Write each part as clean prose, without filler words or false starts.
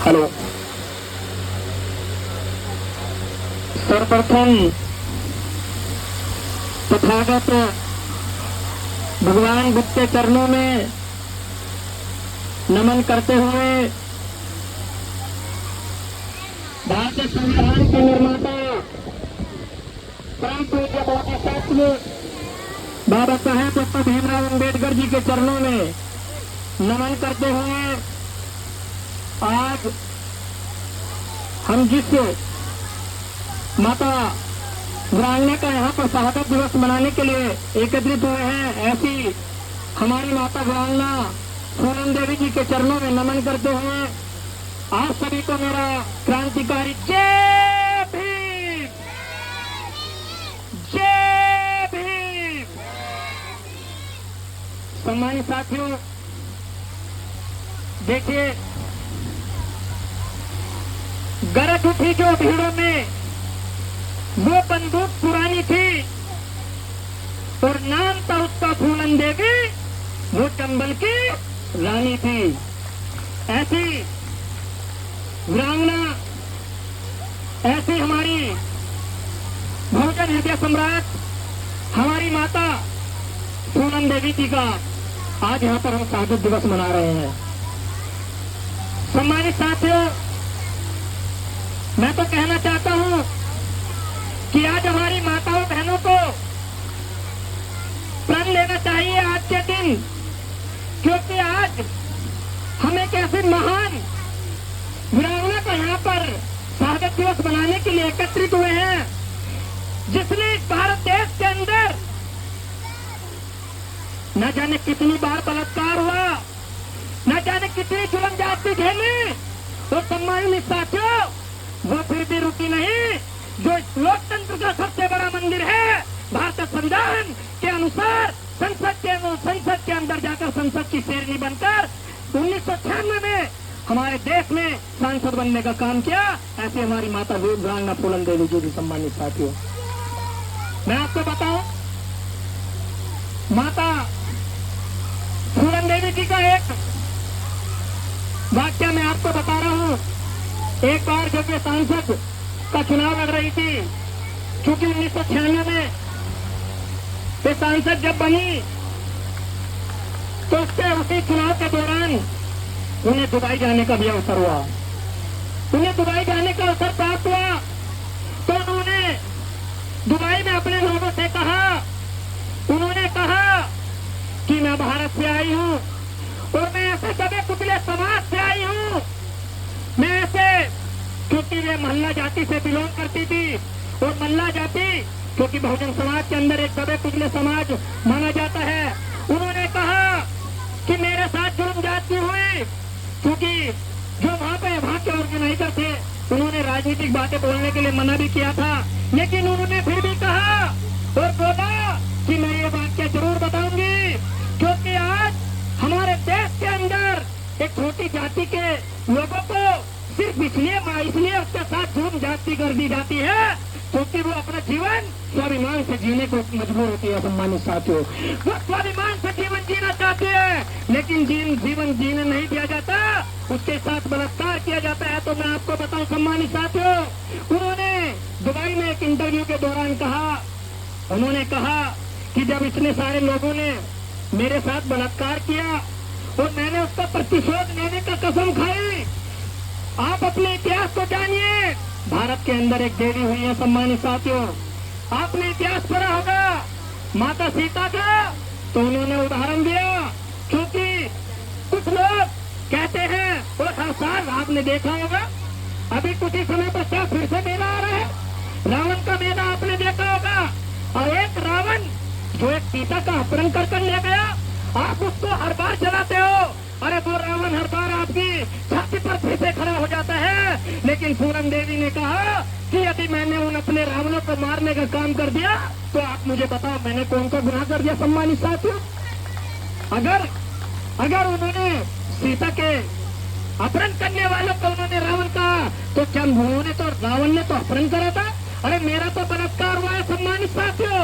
Hello. सर्वप्रथम तथागत भगवान बुद्ध के चरणों में नमन करते हुए भारतीय संविधान के निर्माता परम पूज्य बोधिसत्व बाबा साहेब डॉक्टर भीमराव अम्बेडकर जी के चरणों में नमन करते हुए आज हम जिस माता वीरांगना का यहाँ पर शहादत दिवस मनाने के लिए एकत्रित हुए हैं, ऐसी हमारी माता वीरांगना फूलन देवी जी के चरणों में नमन करते हुए आप सभी को मेरा क्रांतिकारी जय भीम, जय भीम। सम्मानित साथियों, देखिए, गरज उठी जो भीड़ों में वो बंदूक पुरानी थी और नाम था उसका फूलन देवी, वो चंबल की रानी थी। ऐसी वीरांगना, ऐसी हमारी बहुजन हृदय सम्राट हमारी माता फूलन देवी जी का आज यहाँ पर हम शहादत दिवस मना रहे हैं। सम्मानित साथियों, मैं तो कहना चाहता हूं कि आज हमारी माताओं बहनों को प्रण लेना चाहिए आज के दिन, क्योंकि आज हम एक ऐसे महान वीरांगना को यहाँ पर शहादत दिवस मनाने के लिए एकत्रित हुए हैं, जिसने इस भारत देश के अंदर न जाने कितनी बार बलात्कार हुआ, न जाने कितनी जुल्म जाति झेली, और सम्मानित साथियों, वो फिर भी रुकी नहीं। जो लोकतंत्र का सबसे बड़ा मंदिर है, भारतीय संविधान के अनुसार संसद के अंदर जाकर संसद की शेरनी बनकर 1996 में हमारे देश में सांसद बनने का काम किया। ऐसे हमारी माता वीरांगना फूलन देवी जी भी। सम्मानित साथियों, मैं आपको बताऊं, माता फूलन देवी जी का एक वाक्य मैं आपको बता रहा हूं। एक बार जब ये सांसद का चुनाव लड़ रही थी, क्योंकि 1996 में ये सांसद जब बनी तो उसके उसी चुनाव के दौरान उन्हें दुबई जाने का भी अवसर हुआ। उन्हें दुबई जाने का अवसर प्राप्त हुआ तो उन्होंने दुबई में अपने लोगों से कहा, उन्होंने कहा कि मैं भारत से आई हूं और मैं ऐसे दबे कुचले समाज से आई हूं। मैं ऐसे, क्योंकि वे मल्ला जाति से बिलोंग करती थी, और मल्ला जाति क्योंकि बहुजन समाज के अंदर एक दबे कुचले समाज माना जाता है। उन्होंने कहा कि मेरे साथ जुल्म जाति हुई, क्योंकि जो वहां के ऑर्गेनाइजर थे उन्होंने राजनीतिक बातें बोलने के लिए मना भी किया था, लेकिन उन्होंने फिर भी कहा और बोला कि मैं ये वाक्य जरूर बताऊंगी, क्योंकि आज हमारे देश के अंदर एक छोटी जाति के लोगों को सिर्फ इसलिए उसके साथ जुल्म जाति कर दी जाती है क्योंकि वो अपना जीवन स्वाभिमान से जीने को मजबूर होती है। सम्मानित साथियों, वो स्वाभिमान से जीवन जीना चाहते हैं, लेकिन जीवन जीने नहीं दिया जाता, उसके साथ बलात्कार किया जाता है। तो मैं आपको बताऊं सम्मानित साथियों, उन्होंने दुबई में एक इंटरव्यू के दौरान कहा, उन्होंने कहा कि जब इतने सारे लोगों ने मेरे साथ बलात्कार किया और मैंने उसका प्रतिशोध लेने का कसम खाई। आप अपने इतिहास को जानिए, भारत के अंदर एक देवी हुई है। सम्मानित साथियों, आपने इतिहास पढ़ा होगा माता सीता का, तो उन्होंने उदाहरण दिया, क्योंकि कुछ लोग कहते हैं, और हर साल आपने देखा होगा, अभी कुछ ही समय पश्चात फिर से मेला आ रहा है, रावण का मेला आपने देखा होगा। और एक रावण जो एक सीता का अपहरण कर ले गया, आप उसको हर बार चलाते हो, अरे वो रावण हर बार आपकी छाती पर फिर से खड़ा हो जाता है। लेकिन फूलन देवी ने कहा कि यदि मैंने उन अपने रावणों को मारने का काम कर दिया तो आप मुझे बताओ मैंने कौन सा गुनाह कर दिया। सम्मानित साथियों, अगर उन्होंने सीता के अपहरण करने वालों को उन्होंने रावण कहा, तो क्या उन्होंने तो रावण ने तो अपहरण करा था? अरे मेरा तो बलात्कार हुआ है। सम्मानित साथियों,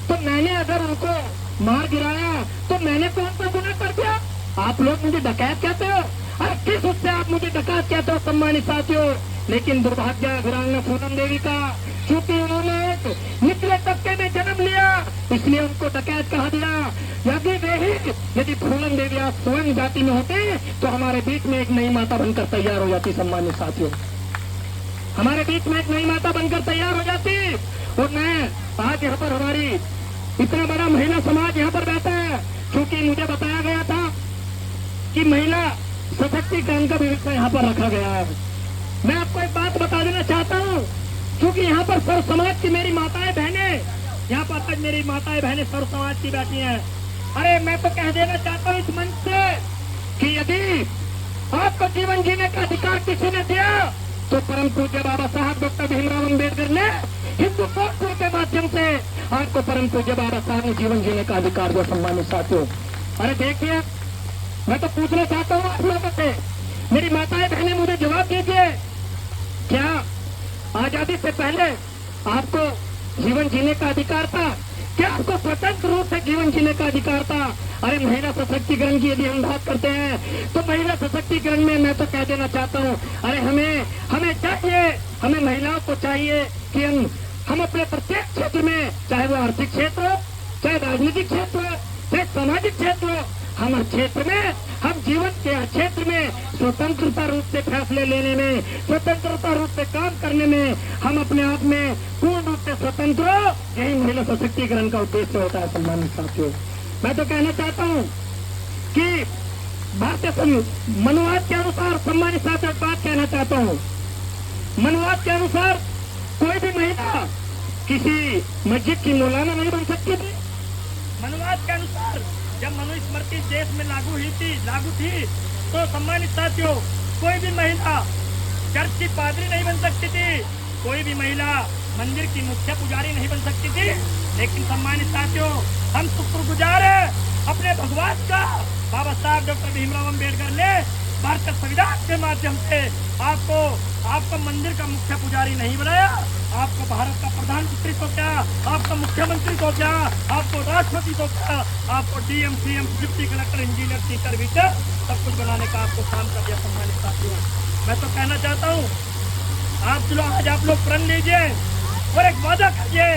तो मैंने अगर उनको मार गिराया तो मैंने कौन सा गुनाह कर दिया? आप लोग मुझे डकैत कहते हो। अरे किस उससे आप मुझे डकैत कहते हो सम्मानित साथियों। लेकिन दुर्भाग्य है वीरांगना पूनम देवी का, क्योंकि उन्होंने एक निचले तबके में जन्म लिया इसलिए उनको डकैत कहा दिया। यदि पूनम देवी आज स्वयं जाति में होते तो हमारे बीच में एक नई माता बनकर तैयार हो जाती सम्मानित साथियों, हमारे बीच में एक नई माता बनकर तैयार हो जाती। और मैं आज यहाँ पर हमारी इतना बड़ा महिला समाज यहाँ पर बैठा है, क्योंकि मुझे बताया गया था कि महिला सशक्तिकरण का भी विषय यहाँ पर रखा गया है। मैं आपको एक बात बता देना चाहता हूँ, क्योंकि यहाँ पर सर्व समाज की मेरी माताएं बहनें, यहाँ पर आज मेरी माताएं बहनें सर्व समाज की बैठी हैं। अरे मैं तो कह देना चाहता हूँ इस मंच से कि यदि आपको जीवन जीने का अधिकार किसी ने दिया तो परम पूज्य बाबा साहब डॉक्टर भीमराव अम्बेडकर ने हिंदू कोड के माध्यम से आपको परम पूज्य बाबा साहब ने जीवन जीने का अधिकार दिया सम्मानित साथियों। अरे देखिए, मैं तो पूछना चाहता हूँ आप लोगों से, मेरी माताएं बहनें मुझे जवाब दीजिए, क्या आजादी से पहले आपको जीवन जीने का अधिकार था? क्या आपको स्वतंत्र रूप से जीवन जीने का अधिकार था? अरे महिला सशक्तिकरण की यदि हम बात करते हैं तो महिला सशक्तिकरण में मैं तो कह देना चाहता हूँ, अरे हमें चाहिए, हमें महिलाओं को चाहिए कि हम अपने प्रत्येक क्षेत्र में, चाहे वो आर्थिक क्षेत्र हो, चाहे राजनीतिक क्षेत्र हो, चाहे सामाजिक क्षेत्र हो, हर क्षेत्र में, हम जीवन के हर क्षेत्र में स्वतंत्रता रूप से फैसले लेने में, स्वतंत्रता रूप से काम करने में, हम अपने आप में पूर्ण रूप से स्वतंत्र हो, यही महिला सशक्तिकरण का उद्देश्य होता है सम्मानित साथियों। मैं तो कहना चाहता हूँ कि भारतीय मनुवाद के अनुसार सम्मानित साथियों बात कहना चाहता हूँ, मनुवाद के अनुसार कोई भी महिला किसी मस्जिद की मौलाना नहीं बन सकती थी। मनुवाद के अनुसार जब मनुस्मृति देश में लागू थी तो सम्मानित साथियों कोई भी महिला चर्च की पादरी नहीं बन सकती थी, कोई भी महिला मंदिर की मुख्य पुजारी नहीं बन सकती थी। लेकिन सम्मानित साथियों हम शुक्रगुजार हैं अपने भगवान का, बाबा साहब डॉक्टर भीमराव अम्बेडकर ने भारतीय संविधान के माध्यम से आपको मंदिर का मुख्य पुजारी नहीं बनाया, आपको भारत का प्रधानमंत्री तो क्या, आपका मुख्यमंत्री तो क्या, आपको राष्ट्रपति तो क्या, आपको DM CM deputy collector engineer teacher वीचर सब कुछ बनाने का आपको काम कर दिया सम्मानित साथियों। मैं तो कहना चाहता हूँ आज आप लोग प्रण लीजिए और एक वादा करिए,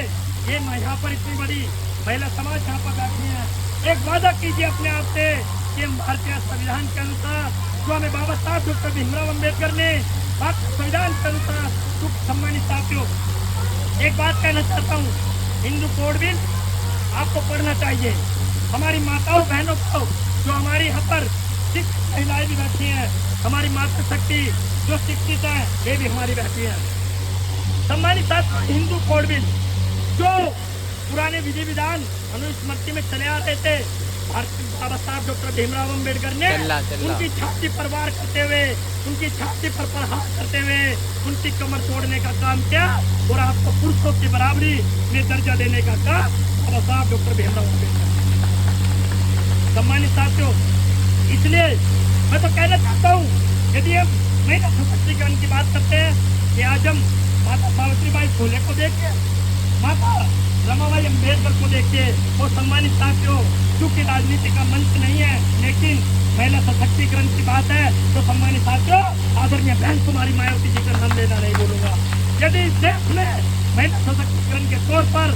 ये यहाँ पर इतनी बड़ी महिला समाज यहाँ पर बैठी है, एक वादा कीजिए अपने आप से कि हम भारतीय संविधान के अनुसार जो हमें बाबा साहब डॉक्टर भीमराव अम्बेडकर ने भारतीय संविधान के अनुसार सम्मानित साथियों एक बात कहना चाहता हूँ, हिंदू कोड बिल आपको पढ़ना चाहिए। हमारी माताओं बहनों को जो हमारी यहाँ पर शिक्षित महिलाएं भी बैठी हैं, हमारी मातृशक्ति जो शिक्षित है ये भी हमारी बैठी है। सम्मानित साथियों हिंदू कोड बिल जो पुराने विधि विधान मनुस्मृति में चले आ रहे थे, बाबा साहब डॉक्टर भीमराव अम्बेडकर ने उनकी छाती पर वार करते हुए, उनकी छाती पर प्रहार करते हुए उनकी कमर तोड़ने का काम किया और आपको पुरुषों की बराबरी में दर्जा देने का काम बाबा साहब डॉक्टर भीमराव अम्बेडकर। सम्मानित साथियों इसलिए मैं तो कहना चाहता हूँ, यदि हम महिला सशक्तिकरण की बात करते हैं कि आज हम माता सावित्रीबाई फुले को देखिए, माता रमाबाई अम्बेडकर को देखिए, और सम्मानित साथियों क्योंकि राजनीति का मंच नहीं है लेकिन महिला सशक्तिकरण की बात है तो सम्मानित साथियों आदरणीय बहन कुमारी मायावती जी का नाम लेना नहीं बोलूंगा। यदि इस देश में महिला सशक्तिकरण के तौर पर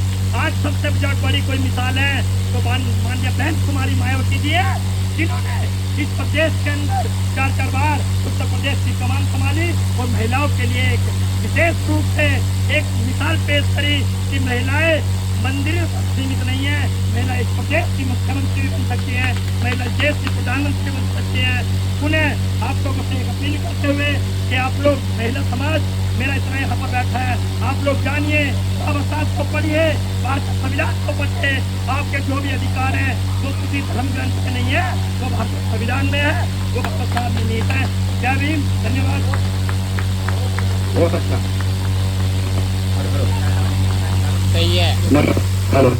आज सबसे बड़ी कोई मिसाल है तो माननीय बहन कुमारी मायावती जी है, जिन्होंने इस प्रदेश के अंदर 4 बार उत्तर प्रदेश की कमान संभाली और महिलाओं के लिए एक विशेष रूप से एक मिसाल पेश करी कि महिलाएं मंदिरों तक सीमित नहीं है, महिला इस प्रदेश की मुख्यमंत्री भी बन सकती है, महिला देश की प्रधानमंत्री बन सकती है। उन्हें आप लोगों से एक अपील करते हुए कि आप लोग महिला समाज मेरा इतना यहाँ पर बैठा है, आप लोग जानिए, बाबा साहब को पढ़िए, भारतीय संविधान को पढ़िए, आपके जो भी अधिकार हैं वो किसी धर्म ग्रंथ में नहीं है, वो भारतीय संविधान में है, वो बाबा साहब में निहित है। जय भीम, धन्यवाद। बहुत अच्छा, सही है। हेलो।